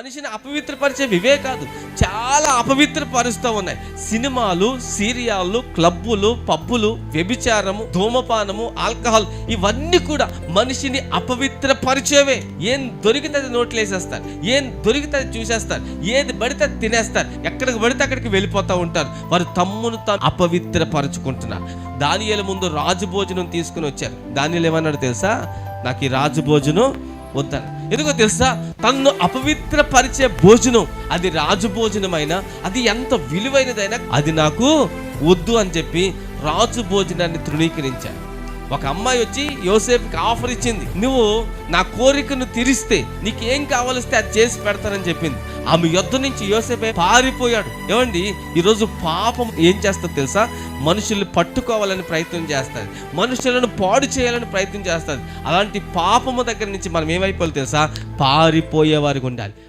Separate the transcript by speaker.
Speaker 1: మనిషిని అపవిత్రపరిచేవి ఇవే కాదు, చాలా అపవిత్రపరుస్తూ ఉన్నాయి. సినిమాలు, సీరియాలు, క్లబ్బులు, పబ్బులు, వ్యభిచారము, ధూమపానము, ఆల్కహాల్, ఇవన్నీ కూడా మనిషిని అపవిత్రపరిచేవే. ఏం దొరికితే అది నోట్లు వేసేస్తారు, ఏం దొరికితే అది చూసేస్తారు, ఏది పడితే అది తినేస్తారు, ఎక్కడికి పడితే అక్కడికి వెళ్ళిపోతూ ఉంటారు. వారు తమ్మును తాను అపవిత్రపరుచుకుంటున్నారు. దానియేలు ముందు రాజు భోజనం తీసుకుని వచ్చారు. దానియేలు ఏమన్నాడు తెలుసా? నాకు ఈ రాజు భోజనం వద్దని. ఎందుకో తెలుసా? తన్ను అపవిత్రపరిచే భోజనం, అది రాజు భోజనమైనా, అది ఎంత విలువైనదైనా, అది నాకు వద్దు అని చెప్పి రాజు భోజనాన్ని తృణీకరించాడు. ఒక అమ్మాయి వచ్చి యోసేపుకి ఆఫర్ ఇచ్చింది, నువ్వు నా కోరికను తీరిస్తే నీకేం కావాలిస్తే అది చేసి పెడతానని చెప్పింది. ఆమె యొద్ద నుంచి యోసేపే పారిపోయాడు. ఏమండి, ఈరోజు పాపం ఏం చేస్తుంది తెలుసా? మనుషుల్ని పట్టుకోవాలని ప్రయత్నం చేస్తుంది, మనుషులను పాడు చేయాలని ప్రయత్నం చేస్తుంది. అలాంటి పాపము దగ్గర నుంచి మనం ఏమైపోవాలి తెలుసా? పారిపోయే వారికి ఉండాలి.